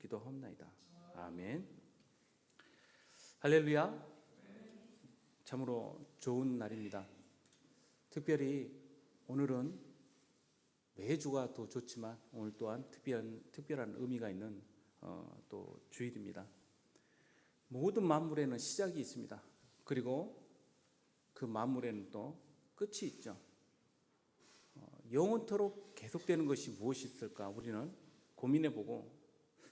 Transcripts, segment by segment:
기도합나이다. 아멘. 할렐루야. 참으로 좋은 날입니다. 특별히 오늘은 매주가 더 좋지만 오늘 또한 특별한 의미가 있는 또 주일입니다. 모든 만물에는 시작이 있습니다. 그리고 그 만물에는 또 끝이 있죠. 영원토록 계속되는 것이 무엇이 있을까 우리는 고민해보고,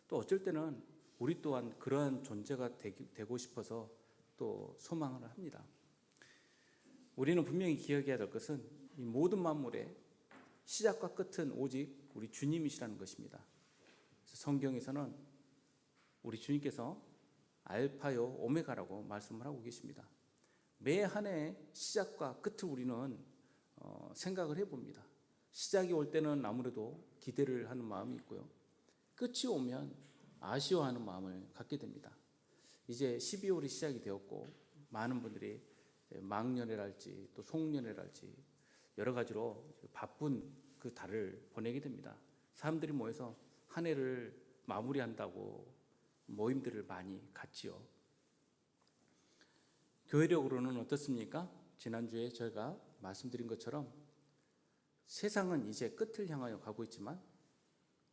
또 어쩔 때는 우리 또한 그러한 존재가 되고 싶어서 또 소망을 합니다. 우리는 분명히 기억해야 될 것은 이 모든 만물의 시작과 끝은 오직 우리 주님이시라는 것입니다. 그래서 성경에서는 우리 주님께서 알파요 오메가라고 말씀을 하고 계십니다. 매 한 해의 시작과 끝을 우리는 생각을 해봅니다. 시작이 올 때는 아무래도 기대를 하는 마음이 있고요, 끝이 오면 아쉬워하는 마음을 갖게 됩니다. 이제 12월이 시작이 되었고 많은 분들이 막년회랄지 또 송년회랄지 여러 가지로 바쁜 그 달을 보내게 됩니다. 사람들이 모여서 한 해를 마무리한다고 모임들을 많이 갖지요. 교회력으로는 어떻습니까? 지난주에 저희가 말씀드린 것처럼 세상은 이제 끝을 향하여 가고 있지만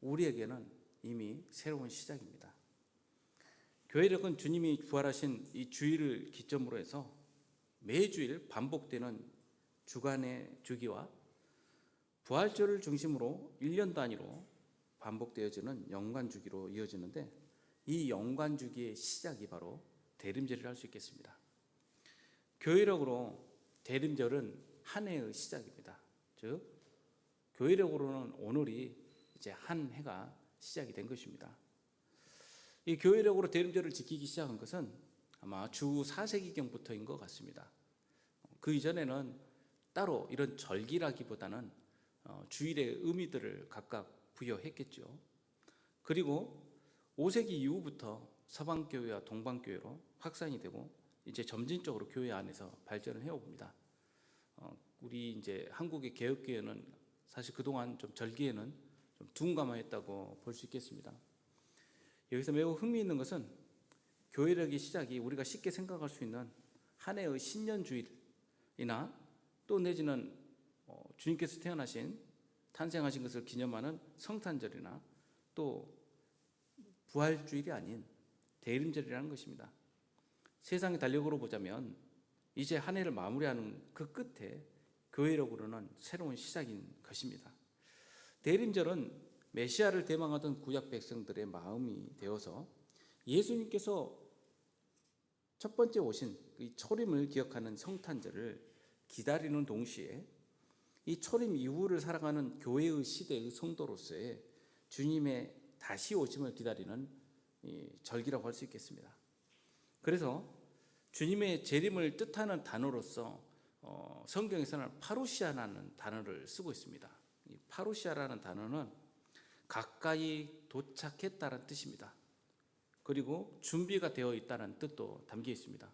우리에게는 이미 새로운 시작입니다. 교회력은 주님이 부활하신 이 주일을 기점으로 해서 매주일 반복되는 주간의 주기와 부활절을 중심으로 1년 단위로 반복되어지는 연간주기로 이어지는데, 이 연간주기의 시작이 바로 대림절이라 할 수 있겠습니다. 교회력으로 대림절은 한 해의 시작입니다. 즉 교회력으로는 오늘이 이제 한 해가 시작이 된 것입니다. 이 교회력으로 대림절을 지키기 시작한 것은 아마 주 4세기경부터인 것 같습니다. 그 이전에는 따로 이런 절기라기보다는 주일의 의미들을 각각 부여했겠죠. 그리고 5세기 이후부터 서방교회와 동방교회로 확산이 되고 이제 점진적으로 교회 안에서 발전을 해옵니다. 우리 이제 한국의 개혁교회는 사실 그동안 좀 절기에는 좀 둔감했다고 볼 수 있겠습니다. 여기서 매우 흥미있는 것은 교회력의 시작이 우리가 쉽게 생각할 수 있는 한 해의 신년주일이나 또 내지는 주님께서 탄생하신 것을 기념하는 성탄절이나 또 부활주일이 아닌 대림절이라는 것입니다. 세상의 달력으로 보자면 이제 한 해를 마무리하는 그 끝에 교회력으로는 새로운 시작인 것입니다. 대림절은 메시아를 대망하던 구약 백성들의 마음이 되어서 예수님께서 첫 번째 오신 이 초림을 기억하는 성탄절을 기다리는 동시에 이 초림 이후를 살아가는 교회의 시대의 성도로서의 주님의 다시 오심을 기다리는 절기라고 할 수 있겠습니다. 그래서 주님의 재림을 뜻하는 단어로서 성경에서는 파루시아라는 단어를 쓰고 있습니다. 이 파루시아라는 단어는 가까이 도착했다는 뜻입니다. 그리고 준비가 되어 있다는 뜻도 담겨 있습니다.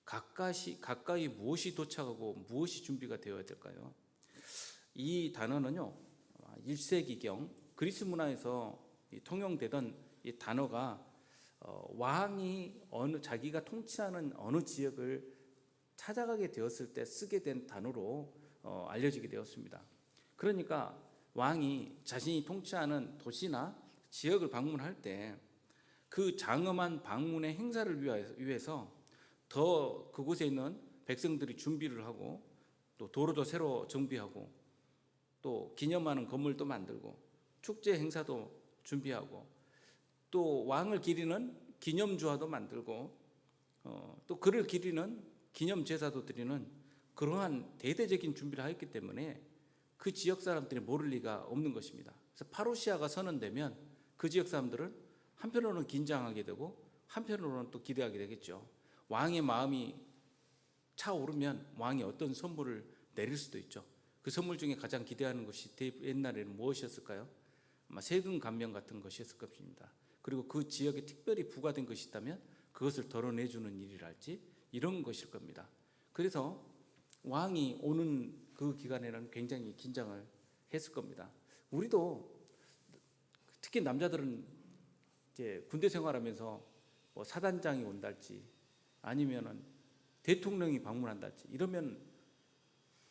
가까이 무엇이 도착하고 무엇이 준비가 되어야 될까요? 이 단어는요, 1세기경 그리스 문화에서 통용되던 이 단어가 왕이 자기가 통치하는 어느 지역을 찾아가게 되었을 때 쓰게 된 단어로 알려지게 되었습니다. 그러니까 왕이 자신이 통치하는 도시나 지역을 방문할 때 그 장엄한 방문의 행사를 위해서 더 그곳에 있는 백성들이 준비를 하고 또 도로도 새로 정비하고 또 기념하는 건물도 만들고 축제 행사도 준비하고 또 왕을 기리는 기념주화도 만들고 또 그를 기리는 기념 제사도 드리는 그러한 대대적인 준비를 하였기 때문에 그 지역 사람들이 모를 리가 없는 것입니다. 그래서 파루시아가 선언되면 그 지역 사람들은 한편으로는 긴장하게 되고 한편으로는 또 기대하게 되겠죠. 왕의 마음이 차오르면 왕이 어떤 선물을 내릴 수도 있죠. 그 선물 중에 가장 기대하는 것이 옛날에는 무엇이었을까요? 아마 세금 감면 같은 것이었을 것입니다. 그리고 그 지역에 특별히 부과된 것이 있다면 그것을 덜어내주는 일이랄지 이런 것일 겁니다. 그래서 왕이 오는 그 기간에는 굉장히 긴장을 했을 겁니다. 우리도 특히 남자들은 이제 군대 생활하면서 뭐 사단장이 온달지 아니면은 대통령이 방문한달지 이러면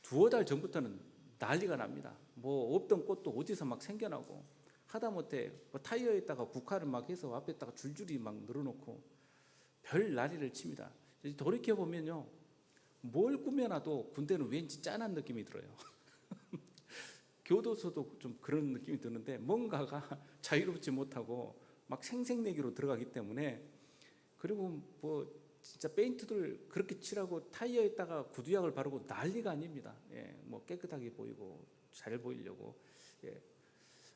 두어 달 전부터는 난리가 납니다. 뭐 없던 꽃도 어디서 막 생겨나고 하다못해 뭐 타이어에다가 국화를 막 해서 앞에다가 줄줄이 막 늘어놓고 별 난리를 칩니다. 돌이켜 보면요, 뭘 꾸며놔도 군대는 왠지 짠한 느낌이 들어요. 교도소도 좀 그런 느낌이 드는데 뭔가가 자유롭지 못하고 막 생색내기로 들어가기 때문에, 그리고 뭐 진짜 페인트들 그렇게 칠하고 타이어에다가 구두약을 바르고 난리가 아닙니다. 예, 뭐 깨끗하게 보이고 잘 보이려고. 예.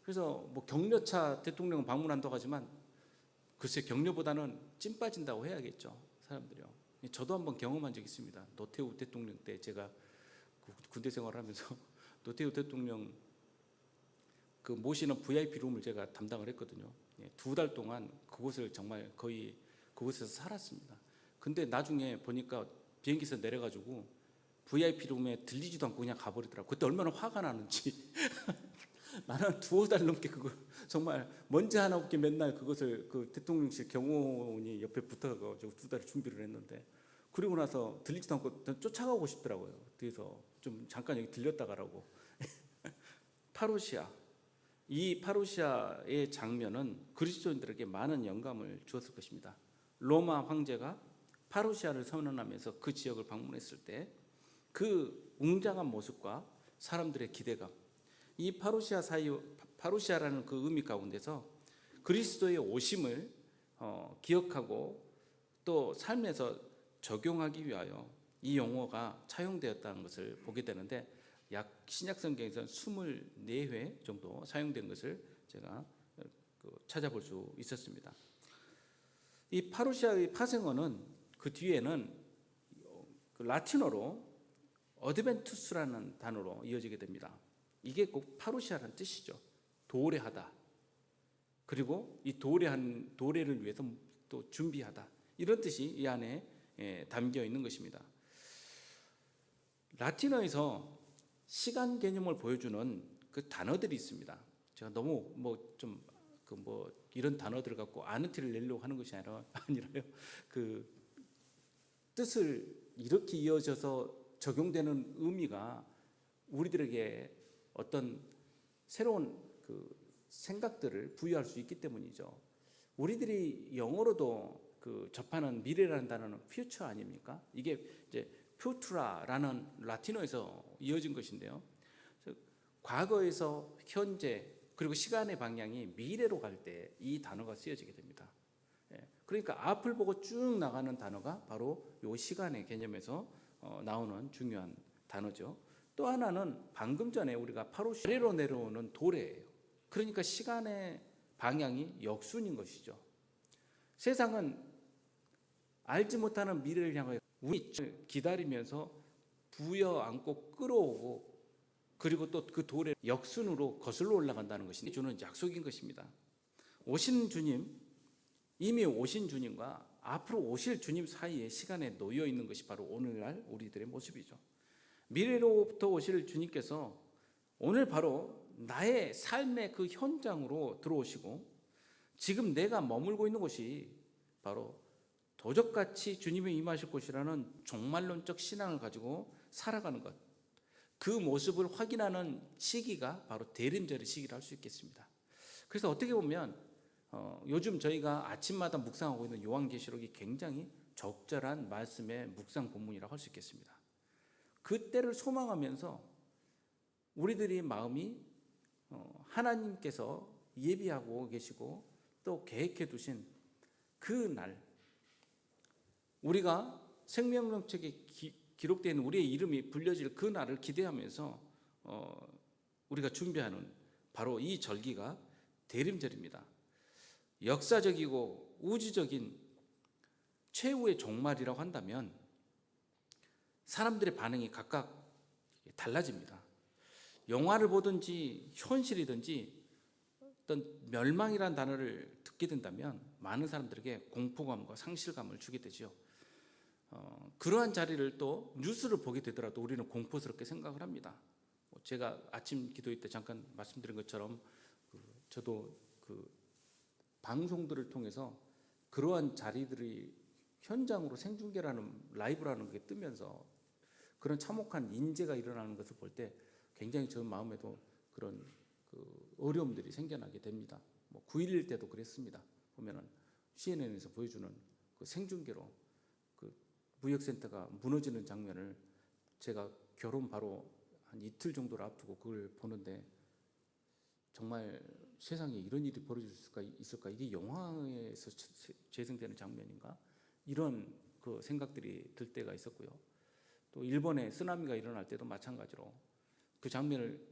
그래서 뭐 격려차 대통령 방문한다고 하지만 글쎄 격려보다는 찐 빠진다고 해야겠죠, 사람들이요. 저도 한번 경험한 적이 있습니다. 노태우 대통령 때 제가 군대 생활을 하면서 노태우 대통령 그 모시는 VIP 룸을 제가 담당을 했거든요. 예, 2달 동안 그곳을 정말 거의 그곳에서 살았습니다. 근데 나중에 보니까 비행기에서 내려가지고 VIP 룸에 들리지도 않고 그냥 가버리더라고요. 그때 얼마나 화가 나는지. 나는 2달 넘게 그거 정말 먼지 하나 없게 맨날 그것을 그 대통령실 경호원이 옆에 붙어가지고 2달 준비를 했는데, 그리고 나서 들리지도 않고 쫓아가고 싶더라고요. 그래서 좀 잠깐 여기 들렸다 가라고. 파루시아. 이 파루시아의 장면은 그리스도인들에게 많은 영감을 주었을 것입니다. 로마 황제가 파루시아를 선언하면서 그 지역을 방문했을 때 그 웅장한 모습과 사람들의 기대감, 이 파루시아라는 그 의미 가운데서 그리스도의 오심을 기억하고 또 삶에서 적용하기 위하여 이 용어가 차용되었다는 것을 보게 되는데, 약 신약 성경에서는 24회 정도 사용된 것을 제가 찾아볼 수 있었습니다. 이 파루시아의 파생어는 그 뒤에는 그 라틴어로 어드벤투스라는 단어로 이어지게 됩니다. 이게 꼭 파루시아라는 뜻이죠. 도래하다. 그리고 이 도래를 위해서 또 준비하다. 이런 뜻이 이 안에 담겨 있는 것입니다. 라틴어에서 시간 개념을 보여주는 그 단어들이 있습니다. 제가 너무 이런 단어들을 갖고 아는 티를 내려고 하는 것이 아니라요. 그 뜻을 이렇게 이어져서 적용되는 의미가 우리들에게 어떤 새로운 그 생각들을 부여할 수 있기 때문이죠. 우리들이 영어로도 그 접하는 미래라는 단어는 future 아닙니까? 이게 이제 futu라라는 라틴어에서 이어진 것인데요. 과거에서 현재 그리고 시간의 방향이 미래로 갈 때 이 단어가 쓰여지게 됩니다. 그러니까 앞을 보고 쭉 나가는 단어가 바로 이 시간의 개념에서 나오는 중요한 단어죠. 또 하나는 방금 전에 우리가 아래로 내려오는 도래예요. 그러니까 시간의 방향이 역순인 것이죠. 세상은 알지 못하는 미래를 향하여 우리 기다리면서 부여안고 끌어오고, 그리고 또 그 도래 역순으로 거슬러 올라간다는 것이 주는 약속인 것입니다. 오신 주님, 이미 오신 주님과 앞으로 오실 주님 사이에 시간에 놓여 있는 것이 바로 오늘날 우리들의 모습이죠. 미래로부터 오실 주님께서 오늘 바로 나의 삶의 그 현장으로 들어오시고, 지금 내가 머물고 있는 곳이 바로 도적같이 주님이 임하실 곳이라는 종말론적 신앙을 가지고 살아가는 것, 그 모습을 확인하는 시기가 바로 대림절의 시기라 할 수 있겠습니다. 그래서 어떻게 보면 요즘 저희가 아침마다 묵상하고 있는 요한계시록이 굉장히 적절한 말씀의 묵상 본문이라고 할 수 있겠습니다. 그때를 소망하면서 우리들이 마음이 하나님께서 예비하고 계시고 또 계획해 두신 그 날, 우리가 생명책에 기록되어 있는 우리의 이름이 불려질 그 날을 기대하면서 우리가 준비하는 바로 이 절기가 대림절입니다. 역사적이고 우주적인 최후의 종말이라고 한다면 사람들의 반응이 각각 달라집니다. 영화를 보든지 현실이든지 어떤 멸망이라는 단어를 듣게 된다면 많은 사람들에게 공포감과 상실감을 주게 되죠. 그러한 자리를 또 뉴스를 보게 되더라도 우리는 공포스럽게 생각을 합니다. 제가 아침 기도회 때 잠깐 말씀드린 것처럼 저도 방송들을 통해서 그러한 자리들이 현장으로 생중계라는 라이브라는 게 뜨면서 그런 참혹한 인재가 일어나는 것을 볼 때 굉장히 저 마음에도 그런 그 어려움들이 생겨나게 됩니다. 뭐 9.11 때도 그랬습니다. 보면은 CNN에서 보여주는 그 생중계로 그 무역센터가 무너지는 장면을 제가 결혼 바로 한 이틀 정도를 앞두고 그걸 보는데 정말 세상에 이런 일이 벌어질 수가 있을까? 이게 영화에서 재생되는 장면인가? 이런 그 생각들이 들 때가 있었고요. 또 일본에 쓰나미가 일어날 때도 마찬가지로 그 장면을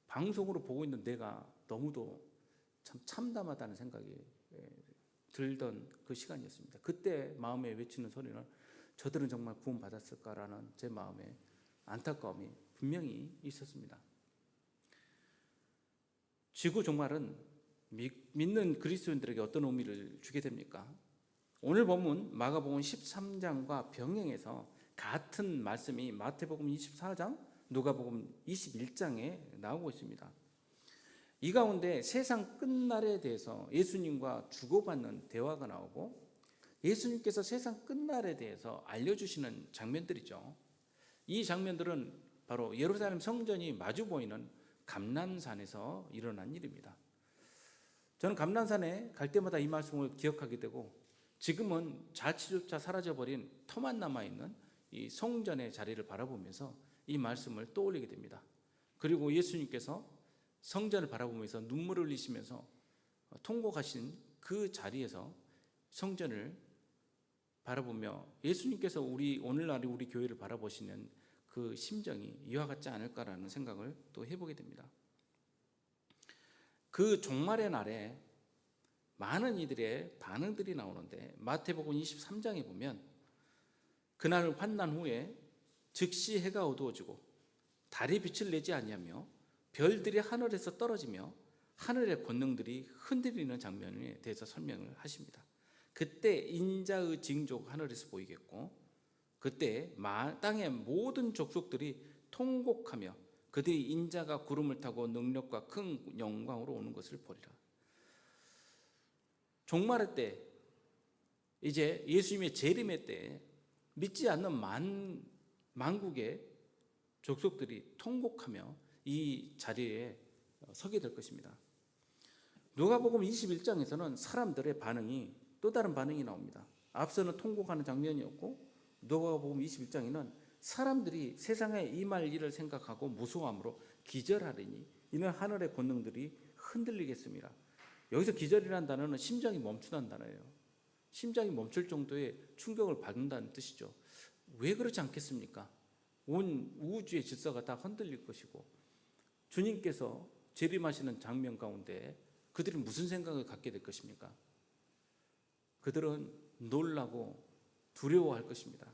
방송으로 보고 있는 내가 너무도 참 참담하다는 생각이 들던 그 시간이었습니다. 그때 마음에 외치는 소리는 저들은 정말 구원받았을까라는 제 마음에 안타까움이 분명히 있었습니다. 지구 종말은 믿는 그리스도인들에게 어떤 의미를 주게 됩니까? 오늘 본문 마가복음 13장과 병행해서 같은 말씀이 마태복음 24장, 누가복음 21장에 나오고 있습니다. 이 가운데 세상 끝날에 대해서 예수님과 주고받는 대화가 나오고 예수님께서 세상 끝날에 대해서 알려주시는 장면들이죠. 이 장면들은 바로 예루살렘 성전이 마주 보이는 감람산에서 일어난 일입니다. 저는 감람산에 갈 때마다 이 말씀을 기억하게 되고 지금은 자취조차 사라져버린 터만 남아있는 이 성전의 자리를 바라보면서 이 말씀을 떠올리게 됩니다. 그리고 예수님께서 성전을 바라보면서 눈물을 흘리시면서 통곡하신 그 자리에서 성전을 바라보며 예수님께서 오늘날 우리 교회를 바라보시는 그 심정이 이와 같지 않을까라는 생각을 또 해보게 됩니다. 그 종말의 날에 많은 이들의 반응들이 나오는데 마태복음 23장에 보면 그날 환난 후에 즉시 해가 어두워지고 달이 빛을 내지 아니하며 별들이 하늘에서 떨어지며 하늘의 권능들이 흔들리는 장면에 대해서 설명을 하십니다. 그때 인자의 징조가 하늘에서 보이겠고 그때 땅의 모든 족속들이 통곡하며 그들이 인자가 구름을 타고 능력과 큰 영광으로 오는 것을 보리라. 종말의 때 이제 예수님의 재림의 때 믿지 않는 만국의 족속들이 통곡하며 이 자리에 서게 될 것입니다. 누가복음 21장에서는 사람들의 반응이 또 다른 반응이 나옵니다. 앞서는 통곡하는 장면이었고 누가복음 21장에는 사람들이 세상에 임할 일을 생각하고 무서워함으로 기절하리니 이는 하늘의 권능들이 흔들리겠습니다. 여기서 기절이라는 단어는 심장이 멈춘다는 단어예요. 심장이 멈출 정도의 충격을 받는다는 뜻이죠. 왜 그렇지 않겠습니까? 온 우주의 질서가 다 흔들릴 것이고 주님께서 재림하시는 장면 가운데 그들이 무슨 생각을 갖게 될 것입니까? 그들은 놀라고 두려워할 것입니다.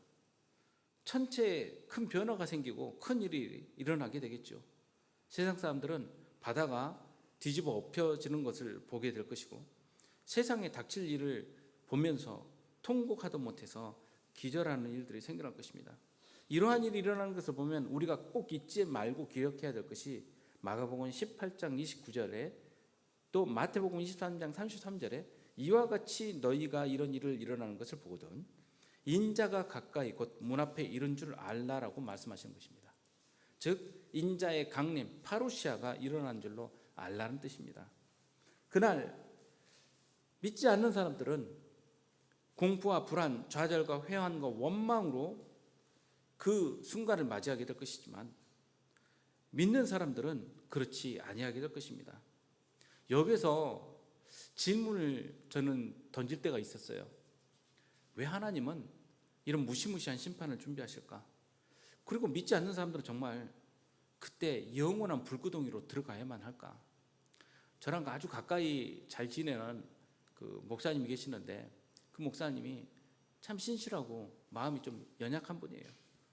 천체에 큰 변화가 생기고 큰 일이 일어나게 되겠죠. 세상 사람들은 바다가 뒤집어 엎혀지는 것을 보게 될 것이고 세상에 닥칠 일을 보면서 통곡하도 못해서 기절하는 일들이 생겨날 것입니다. 이러한 일이 일어나는 것을 보면 우리가 꼭 잊지 말고 기억해야 될 것이 마가복음 18장 29절에 또 마태복음 23장 33절에 이와 같이 너희가 이런 일을 일어나는 것을 보거든 인자가 가까이 곧 문 앞에 이른 줄 알라라고 말씀하시는 것입니다. 즉 인자의 강림 파루시아가 일어난 줄로 알라는 뜻입니다. 그날 믿지 않는 사람들은 공포와 불안, 좌절과 회한과 원망으로 그 순간을 맞이하게 될 것이지만 믿는 사람들은 그렇지 아니하게 될 것입니다. 여기서 질문을 저는 던질 때가 있었어요. 왜 하나님은 이런 무시무시한 심판을 준비하실까? 그리고 믿지 않는 사람들은 정말 그때 영원한 불구덩이로 들어가야만 할까? 저랑 아주 가까이 잘 지내는 그 목사님이 계시는데 그 목사님이 참 신실하고 마음이 좀 연약한 분이에요.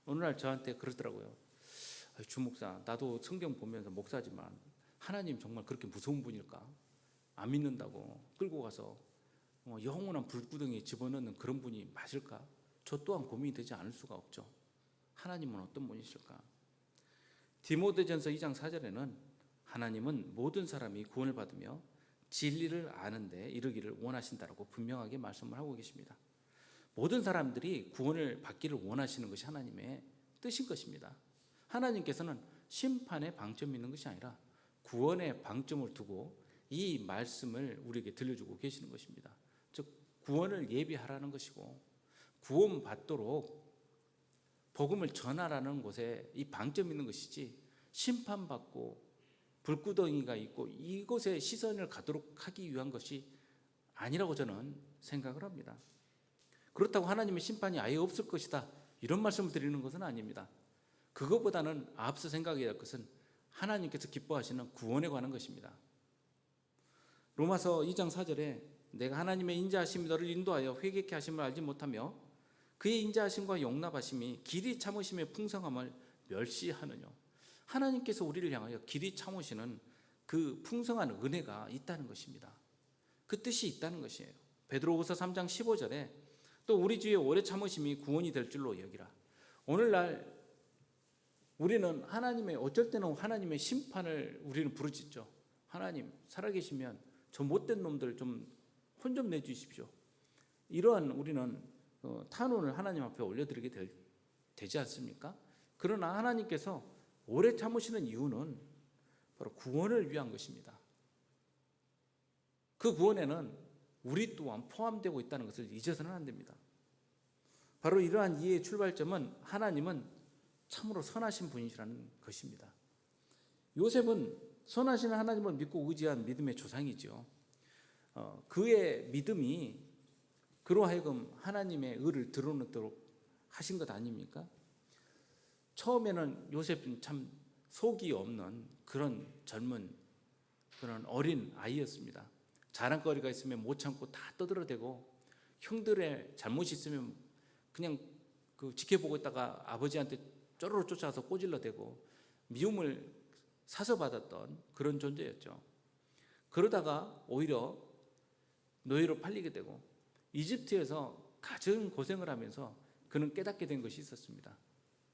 어느 날 저한테 그러더라고요. 주 목사, 나도 성경 보면서 목사지만 하나님 정말 그렇게 무서운 분일까? 안 믿는다고 끌고 가서 영원한 불구덩이에 집어넣는 그런 분이 맞을까? 저 또한 고민이 되지 않을 수가 없죠. 하나님은 어떤 분이실까? 디모데전서 2장 4절에는 하나님은 모든 사람이 구원을 받으며 진리를 아는데 이르기를 원하신다라고 분명하게 말씀을 하고 계십니다. 모든 사람들이 구원을 받기를 원하시는 것이 하나님의 뜻인 것입니다. 하나님께서는 심판에 방점이 있는 것이 아니라 구원에 방점을 두고 이 말씀을 우리에게 들려주고 계시는 것입니다. 즉 구원을 예비하라는 것이고 구원받도록 복음을 전하라는 곳에 이 방점이 있는 것이지, 심판받고 불구덩이가 있고 이곳에 시선을 가도록 하기 위한 것이 아니라고 저는 생각을 합니다. 그렇다고 하나님의 심판이 아예 없을 것이다 이런 말씀을 드리는 것은 아닙니다. 그것보다는 앞서 생각해야 할 것은 하나님께서 기뻐하시는 구원에 관한 것입니다. 로마서 2장 4절에 내가 하나님의 인자하심이 너를 인도하여 회개케 하심을 알지 못하며 그의 인자하심과 용납하심이 길이 참으심의 풍성함을 멸시하느뇨. 하나님께서 우리를 향하여 길이 참으시는 그 풍성한 은혜가 있다는 것입니다. 그 뜻이 있다는 것이에요. 베드로후서 3장 15절에 또 우리 주의 오래 참으심이 구원이 될 줄로 여기라. 오늘날 우리는 하나님의, 어쩔 때는 하나님의 심판을 우리는 부르짖죠. 하나님 살아계시면 저 못된 놈들 좀 혼 좀 내주십시오. 이러한 우리는 탄원을 하나님 앞에 올려드리게 되지 않습니까? 그러나 하나님께서 오래 참으시는 이유는 바로 구원을 위한 것입니다. 그 구원에는 우리 또한 포함되고 있다는 것을 잊어서는 안 됩니다. 바로 이러한 이해의 출발점은 하나님은 참으로 선하신 분이시라는 것입니다. 요셉은 선하신 하나님을 믿고 의지한 믿음의 조상이죠. 그의 믿음이 그로 하여금 하나님의 의를 드러내도록 하신 것 아닙니까? 처음에는 요셉은 참 속이 없는 그런 젊은, 그런 어린 아이였습니다. 자랑거리가 있으면 못 참고 다 떠들어대고, 형들의 잘못이 있으면 그냥 지켜보고 있다가 아버지한테 쪼르르 쫓아가서 꼬질러대고 미움을 사서 받았던 그런 존재였죠. 그러다가 오히려 노예로 팔리게 되고 이집트에서 가장 고생을 하면서 그는 깨닫게 된 것이 있었습니다.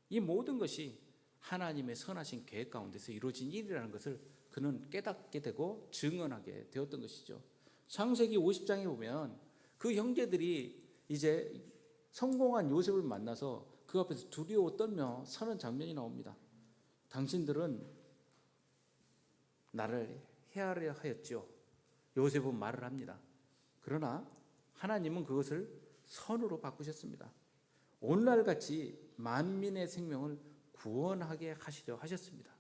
이 모든 것이 하나님의 선하신 계획 가운데서 이루어진 일이라는 것을 그는 깨닫게 되고 증언하게 되었던 것이죠. 창세기 50장에 보면 그 형제들이 이제 성공한 요셉을 만나서 그 앞에서 두려워 떨며 서는 장면이 나옵니다. 당신들은 나를 해하려 하였지요. 요셉은 말을 합니다. 그러나 하나님은 그것을 선으로 바꾸셨습니다. 오늘날같이 만민의 생명을 구원하게 하시려 하셨습니다.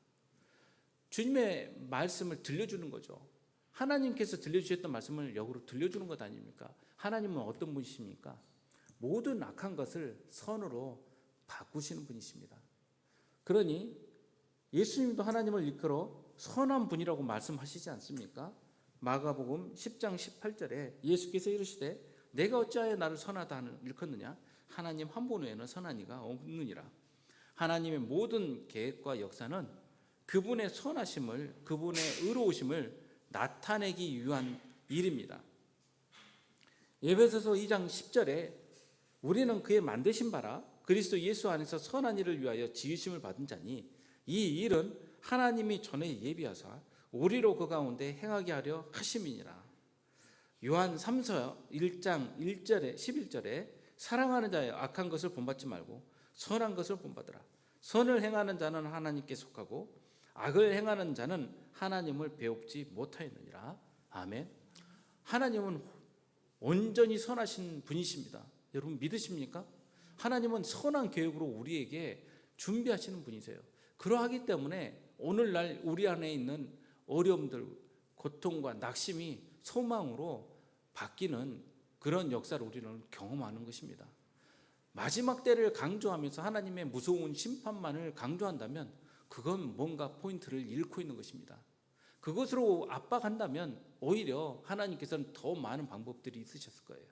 주님의 말씀을 들려주는 거죠. 하나님께서 들려주셨던 말씀을 역으로 들려주는 것 아닙니까? 하나님은 어떤 분이십니까? 모든 악한 것을 선으로 바꾸시는 분이십니다. 그러니 예수님도 하나님을 이끌어 선한 분이라고 말씀하시지 않습니까? 마가복음 10장 18절에 예수께서 이르시되 내가 어찌하여 나를 선하다 일컫느냐? 하나님 한 분 외에는 선한 이가 없느니라. 하나님의 모든 계획과 역사는 그분의 선하심을, 그분의 의로우심을 나타내기 위한 일입니다. 에베소서 2장 10절에 우리는 그의 만드신 바라 그리스도 예수 안에서 선한 일을 위하여 지으심을 받은 자니 이 일은 하나님이 전에 예비하사 우리로 그 가운데 행하게 하려 하심이니라. 요한 3서 1장 1절에 11절에 사랑하는 자여 악한 것을 본받지 말고 선한 것을 본받으라. 선을 행하는 자는 하나님께 속하고 악을 행하는 자는 하나님을 배웁지 못하였느니라. 아멘. 하나님은 온전히 선하신 분이십니다. 여러분 믿으십니까? 하나님은 선한 계획으로 우리에게 준비하시는 분이세요. 그러하기 때문에 오늘날 우리 안에 있는 어려움들, 고통과 낙심이 소망으로 바뀌는 그런 역사를 우리는 경험하는 것입니다. 마지막 때를 강조하면서 하나님의 무서운 심판만을 강조한다면 그건 뭔가 포인트를 잃고 있는 것입니다. 그것으로 압박한다면 오히려 하나님께서는 더 많은 방법들이 있으셨을 거예요.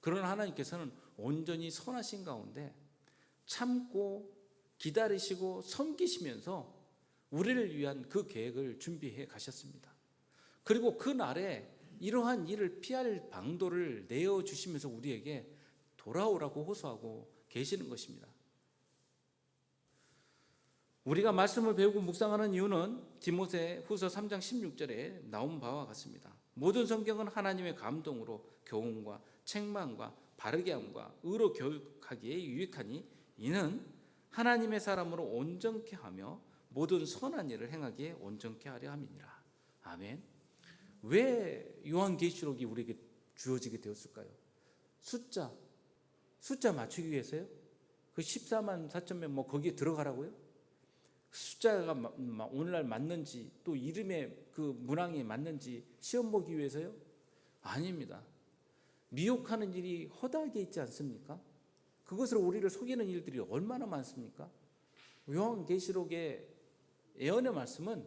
그러나 하나님께서는 온전히 선하신 가운데 참고 기다리시고 섬기시면서 우리를 위한 그 계획을 준비해 가셨습니다. 그리고 그 날에 이러한 일을 피할 방도를 내어주시면서 우리에게 돌아오라고 호소하고 계시는 것입니다. 우리가 말씀을 배우고 묵상하는 이유는 디모데 후서 3장 16절에 나온 바와 같습니다. 모든 성경은 하나님의 감동으로 교훈과 책망과 바르게 함과 의로 교육하기에 유익하니 이는 하나님의 사람으로 온전케 하며 모든 선한 일을 행하기에 온전케 하려 함이니라. 아멘. 왜 요한계시록이 우리에게 주어지게 되었을까요? 숫자 맞추기 위해서요? 그 14만 4천 명 뭐 거기에 들어가라고요? 숫자가 오늘날 맞는지 또 이름의 그 문항이 맞는지 시험 보기 위해서요? 아닙니다. 미혹하는 일이 허다하게 있지 않습니까? 그것으로 우리를 속이는 일들이 얼마나 많습니까? 요한계시록의 예언의 말씀은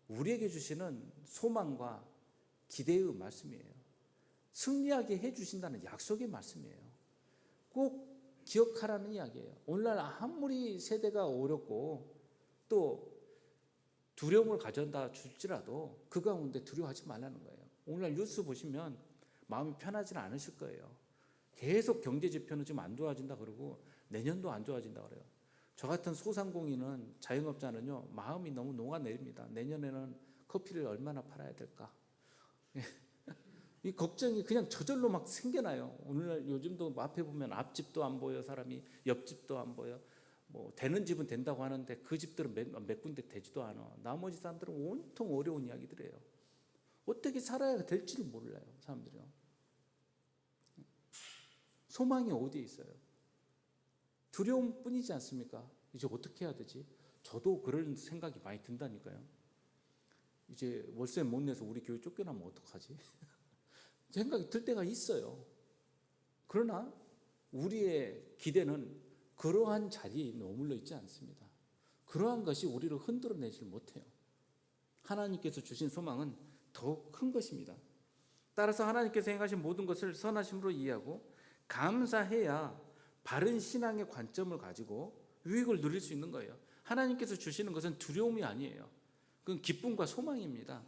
우리에게 주시는 소망과 기대의 말씀이에요. 승리하게 해주신다는 약속의 말씀이에요. 꼭 기억하라는 이야기예요. 오늘날 아무리 세대가 어렵고 또 두려움을 가져다 줄지라도 그 가운데 두려워하지 말라는 거예요. 오늘날 뉴스 보시면 마음이 편하지는 않으실 거예요. 계속 경제 지표는 지금 안 좋아진다 그러고 내년도 안 좋아진다 그래요. 저 같은 소상공인은 자영업자는요 마음이 너무 녹아내립니다. 내년에는 커피를 얼마나 팔아야 될까? 이 걱정이 그냥 저절로 막 생겨나요. 오늘날 요즘도 앞에 보면 앞집도 안 보여 사람이, 옆집도 안 보여. 뭐 되는 집은 된다고 하는데 그 집들은 몇 군데 되지도 않아. 나머지 사람들은 온통 어려운 이야기들이에요. 어떻게 살아야 될지를 몰라요 사람들이요. 소망이 어디에 있어요? 두려움뿐이지 않습니까? 이제 어떻게 해야 되지? 저도 그런 생각이 많이 든다니까요. 이제 월세 못 내서 우리 교회 쫓겨나면 어떡하지? 생각이 들 때가 있어요. 그러나 우리의 기대는 그러한 자리에 머물러 있지 않습니다. 그러한 것이 우리를 흔들어내질 못해요. 하나님께서 주신 소망은 더 큰 것입니다. 따라서 하나님께서 행하신 모든 것을 선하심으로 이해하고 감사해야 바른 신앙의 관점을 가지고 유익을 누릴 수 있는 거예요. 하나님께서 주시는 것은 두려움이 아니에요. 그건 기쁨과 소망입니다.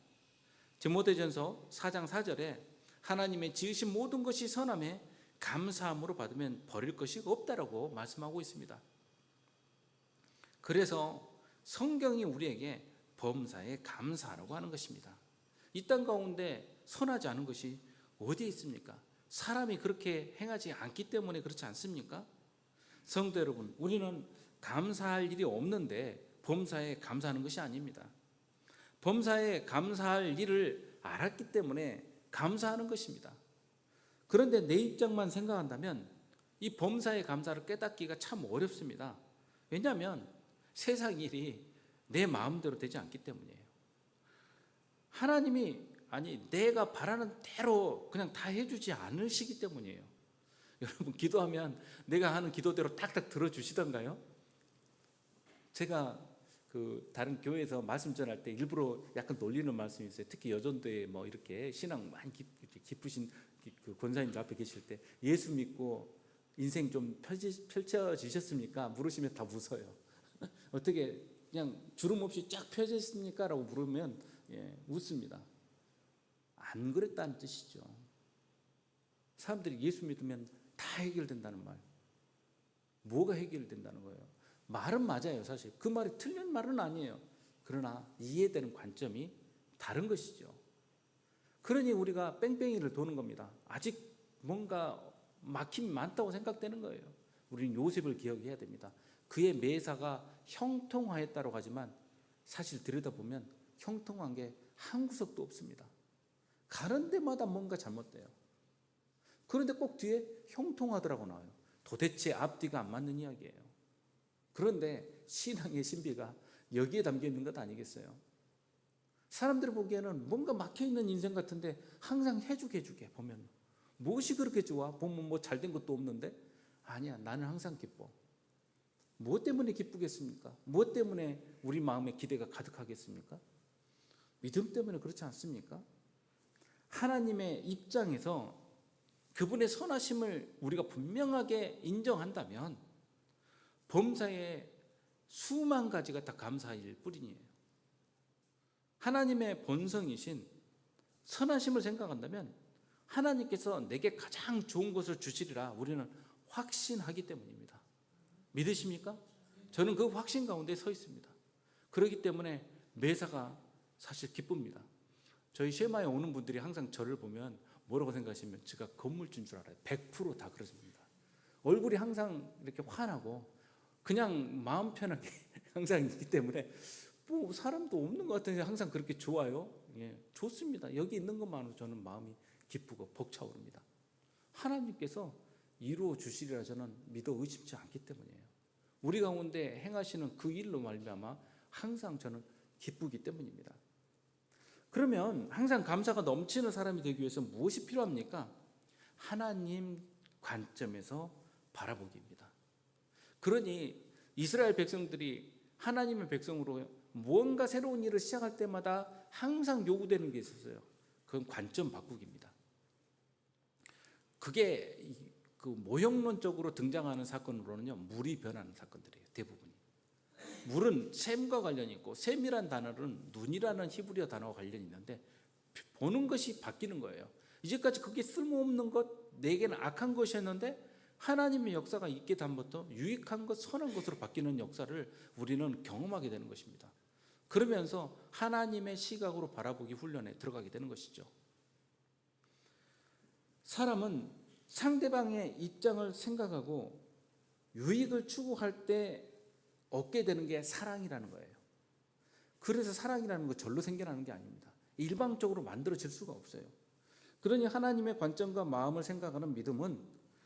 디모데전서 4장 4절에 하나님의 지으신 모든 것이 선함에 감사함으로 받으면 버릴 것이 없다라고 말씀하고 있습니다. 그래서 성경이 우리에게 범사에 감사하라고 하는 것입니다. 이 땅 가운데 선하지 않은 것이 어디에 있습니까? 사람이 그렇게 행하지 않기 때문에 그렇지 않습니까? 성도 여러분, 우리는 감사할 일이 없는데 범사에 감사하는 것이 아닙니다. 범사에 감사할 일을 알았기 때문에 감사하는 것입니다. 그런데 내 입장만 생각한다면 이 범사에 감사를 깨닫기가 참 어렵습니다. 왜냐하면 세상 일이 내 마음대로 되지 않기 때문이에요. 하나님이 내가 바라는 대로 그냥 다 해주지 않으시기 때문이에요. 여러분 기도하면 내가 하는 기도대로 딱딱 들어주시던가요? 제가 다른 교회에서 말씀 전할 때 일부러 약간 놀리는 말씀이 있어요. 특히 여전도에 뭐 이렇게 신앙 많이 깊으신 그 권사님들 앞에 계실 때 예수 믿고 인생 좀 펼쳐지셨습니까? 물으시면 다 웃어요. 어떻게 그냥 주름 없이 쫙 펴졌습니까? 라고 물으면 웃습니다. 안 그랬다는 뜻이죠. 사람들이 예수 믿으면 다 해결된다는 말. 뭐가 해결된다는 거예요? 말은 맞아요. 사실 그 말이 틀린 말은 아니에요. 그러나 이해되는 관점이 다른 것이죠. 그러니 우리가 뺑뺑이를 도는 겁니다. 아직 뭔가 막힘이 많다고 생각되는 거예요. 우리는 요셉을 기억해야 됩니다. 그의 매사가 형통하였다고 하지만 사실 들여다보면 형통한 게 한 구석도 없습니다. 가는 데마다 뭔가 잘못돼요. 그런데 꼭 뒤에 형통하더라고 나와요. 도대체 앞뒤가 안 맞는 이야기예요. 그런데 신앙의 신비가 여기에 담겨 있는 것 아니겠어요? 사람들이 보기에는 뭔가 막혀있는 인생 같은데 항상 해주게 보면 무엇이 그렇게 좋아? 보면 뭐 잘된 것도 없는데 아니야, 나는 항상 기뻐. 무엇 때문에 기쁘겠습니까? 무엇 때문에 우리 마음에 기대가 가득하겠습니까? 믿음 때문에 그렇지 않습니까? 하나님의 입장에서 그분의 선하심을 우리가 분명하게 인정한다면 범사에 수만 가지가 다 감사할 뿐이에요. 하나님의 본성이신 선하심을 생각한다면 하나님께서 내게 가장 좋은 것을 주시리라 우리는 확신하기 때문입니다. 믿으십니까? 저는 그 확신 가운데 서 있습니다. 그렇기 때문에 매사가 사실 기쁩니다. 저희 쉐마에 오는 분들이 항상 저를 보면 뭐라고 생각하시면 제가 건물주인 줄 알아요. 100% 다 그렇습니다. 얼굴이 항상 이렇게 환하고 그냥 마음 편하게 항상 있기 때문에 뭐 사람도 없는 것 같은데 항상 그렇게 좋아요. 예, 좋습니다. 여기 있는 것만으로 저는 마음이 기쁘고 벅차오릅니다. 하나님께서 이루어 주시리라 저는 믿어 의심치 않기 때문이에요. 우리 가운데 행하시는 그 일로 말미암아 항상 저는 기쁘기 때문입니다. 그러면 항상 감사가 넘치는 사람이 되기 위해서 무엇이 필요합니까? 하나님 관점에서 바라보기입니다. 그러니 이스라엘 백성들이 하나님의 백성으로 무언가 새로운 일을 시작할 때마다 항상 요구되는 게 있었어요. 그건 관점 바꾸기입니다. 그게 그 모형론적으로 등장하는 사건으로는요, 물이 변하는 사건들이에요. 대부분이. 물은 샘과 관련이 있고 샘이란 단어는 눈이라는 히브리어 단어와 관련이 있는데 보는 것이 바뀌는 거예요. 이제까지 그게 쓸모없는 것, 내게는 악한 것이었는데 하나님의 역사가 있게 다음부터 유익한 것, 선한 것으로 바뀌는 역사를 우리는 경험하게 되는 것입니다. 그러면서 하나님의 시각으로 바라보기 훈련에 들어가게 되는 것이죠. 사람은 상대방의 입장을 생각하고 유익을 추구할 때 얻게 되는 게 사랑이라는 거예요. 그래서 사랑이라는 건 절로 생겨나는 게 아닙니다. 일방적으로 만들어질 수가 없어요. 그러니 하나님의 관점과 마음을 생각하는 믿음은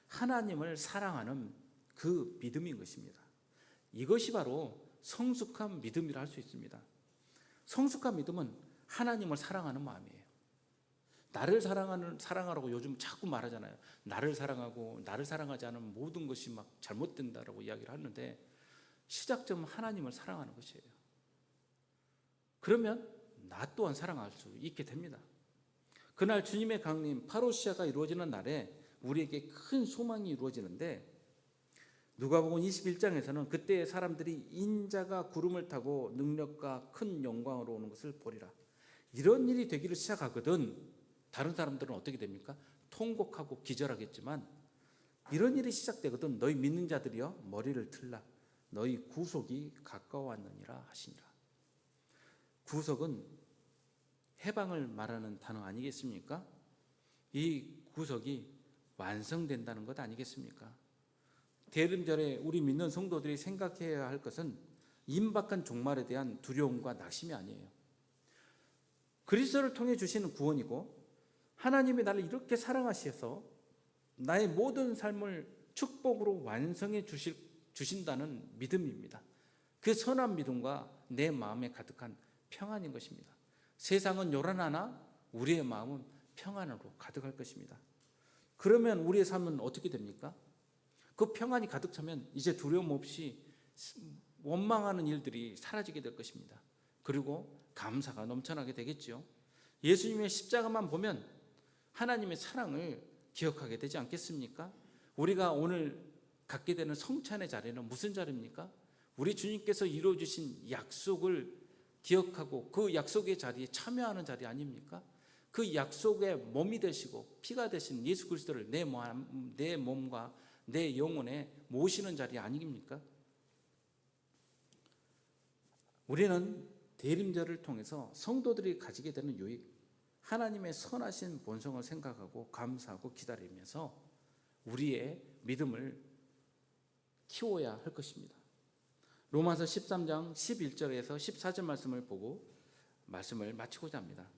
하나님을 사랑하는 그 믿음인 것입니다. 이것이 바로 성숙한 믿음이라 할 수 있습니다. 성숙한 믿음은 하나님을 사랑하는 마음이에요. 나를 사랑하라고 요즘 자꾸 말하잖아요. 나를 사랑하고 나를 사랑하지 않으면 모든 것이 막 잘못된다라고 이야기를 하는데 시작점은 하나님을 사랑하는 것이에요. 그러면 나 또한 사랑할 수 있게 됩니다. 그날 주님의 강림 파루시아가 이루어지는 날에 우리에게 큰 소망이 이루어지는데 누가복음 21장에서는 그때 사람들이 인자가 구름을 타고 능력과 큰 영광으로 오는 것을 보리라. 이런 일이 되기를 시작하거든 다른 사람들은 어떻게 됩니까? 통곡하고 기절하겠지만 이런 일이 시작되거든 너희 믿는 자들이여 머리를 들라 너희 구속이 가까워왔느니라 하시니라. 구속은 해방을 말하는 단어 아니겠습니까? 이 구속이 완성된다는 것 아니겠습니까? 대림절에 우리 믿는 성도들이 생각해야 할 것은 임박한 종말에 대한 두려움과 낙심이 아니에요. 그리스도를 통해 주시는 구원이고 하나님이 나를 이렇게 사랑하셔서 나의 모든 삶을 축복으로 완성해 주신다는 믿음입니다. 그 선한 믿음과 내 마음에 가득한 평안인 것입니다. 세상은 요란하나 우리의 마음은 평안으로 가득할 것입니다. 그러면 우리의 삶은 어떻게 됩니까? 그 평안이 가득 차면 이제 두려움 없이 원망하는 일들이 사라지게 될 것입니다. 그리고 감사가 넘쳐나게 되겠죠. 예수님의 십자가만 보면 하나님의 사랑을 기억하게 되지 않겠습니까? 우리가 오늘 갖게 되는 성찬의 자리는 무슨 자리입니까? 우리 주님께서 이루어주신 약속을 기억하고 그 약속의 자리에 참여하는 자리 아닙니까? 그 약속의 몸이 되시고 피가 되신 예수 그리스도를 내 몸과 내 영혼에 모시는 자리 아닙니까? 우리는 대림절을 통해서 성도들이 가지게 되는 유익, 하나님의 선하신 본성을 생각하고 감사하고 기다리면서 우리의 믿음을 키워야 할 것입니다. 로마서 13장 11절에서 14절 말씀을 보고 말씀을 마치고자 합니다.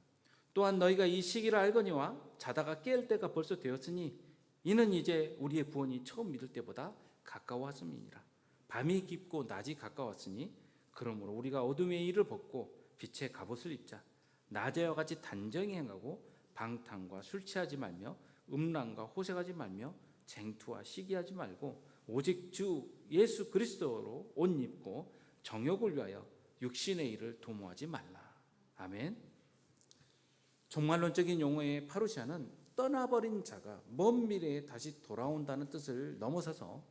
또한 너희가 이 시기를 알거니와 자다가 깰 때가 벌써 되었으니 이는 이제 우리의 구원이 처음 믿을 때보다 가까워왔음이니라. 밤이 깊고 낮이 가까웠으니 그러므로 우리가 어둠의 일을 벗고 빛의 갑옷을 입자. 낮에와 같이 단정히 행하고 방탕과 술 취하지 말며 음란과 호색하지 말며 쟁투와 시기하지 말고 오직 주 예수 그리스도로 옷 입고 정욕을 위하여 육신의 일을 도모하지 말라. 아멘. 종말론적인 용어의 파루시아는 떠나버린 자가 먼 미래에 다시 돌아온다는 뜻을 넘어서서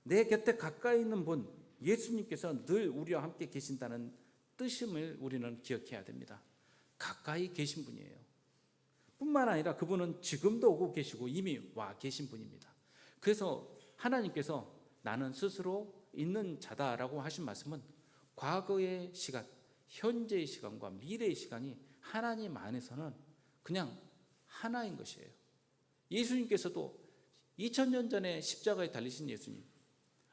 내 곁에 가까이 있는 분 예수님께서 늘 우리와 함께 계신다는 뜻임을 우리는 기억해야 됩니다. 가까이 계신 분이에요. 뿐만 아니라 그분은 지금도 오고 계시고 이미 와 계신 분입니다. 그래서 하나님께서 나는 스스로 있는 자다라고 하신 말씀은 과거의 시간, 현재의 시간과 미래의 시간이 하나님 안에서는 그냥 하나인 것이에요. 예수님께서도 2000년 전에 십자가에 달리신 예수님,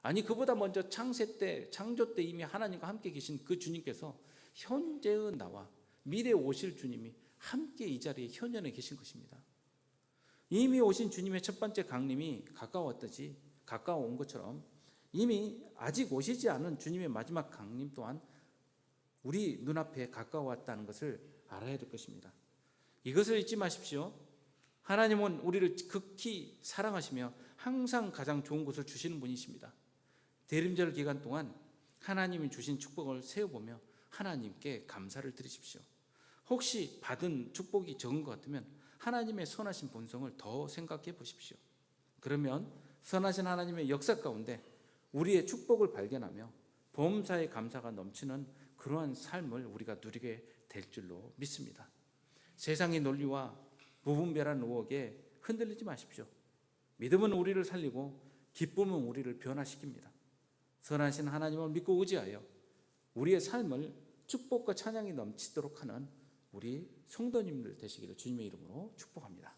아니 그보다 먼저 창조 때 이미 하나님과 함께 계신 그 주님께서 현재의 나와 미래에 오실 주님이 함께 이 자리에 현현에 계신 것입니다. 이미 오신 주님의 첫 번째 강림이 가까워온 것처럼 이미 아직 오시지 않은 주님의 마지막 강림 또한 우리 눈앞에 가까워왔다는 것을 알아야 될 것입니다. 이것을 잊지 마십시오. 하나님은 우리를 극히 사랑하시며 항상 가장 좋은 것을 주시는 분이십니다. 대림절 기간 동안 하나님이 주신 축복을 세어보며 하나님께 감사를 드리십시오. 혹시 받은 축복이 적은 것 같으면 하나님의 선하신 본성을 더 생각해 보십시오. 그러면 선하신 하나님의 역사 가운데 우리의 축복을 발견하며 범사에 감사가 넘치는 그러한 삶을 우리가 누리게 될 줄로 믿습니다. 세상의 논리와 무분별한 의혹에 흔들리지 마십시오. 믿음은 우리를 살리고 기쁨은 우리를 변화시킵니다. 선하신 하나님을 믿고 의지하여 우리의 삶을 축복과 찬양이 넘치도록 하는 우리 성도님들 되시기를 주님의 이름으로 축복합니다.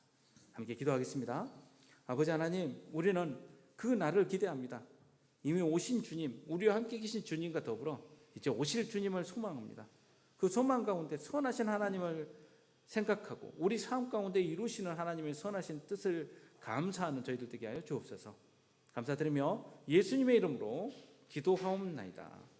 함께 기도하겠습니다. 아버지 하나님, 우리는 그 날을 기대합니다. 이미 오신 주님, 우리와 함께 계신 주님과 더불어 이제 오실 주님을 소망합니다. 그 소망 가운데 선하신 하나님을 생각하고 우리 삶 가운데 이루시는 하나님의 선하신 뜻을 감사하는 저희들 되게 하여 주옵소서. 감사드리며 예수님의 이름으로 기도하옵나이다.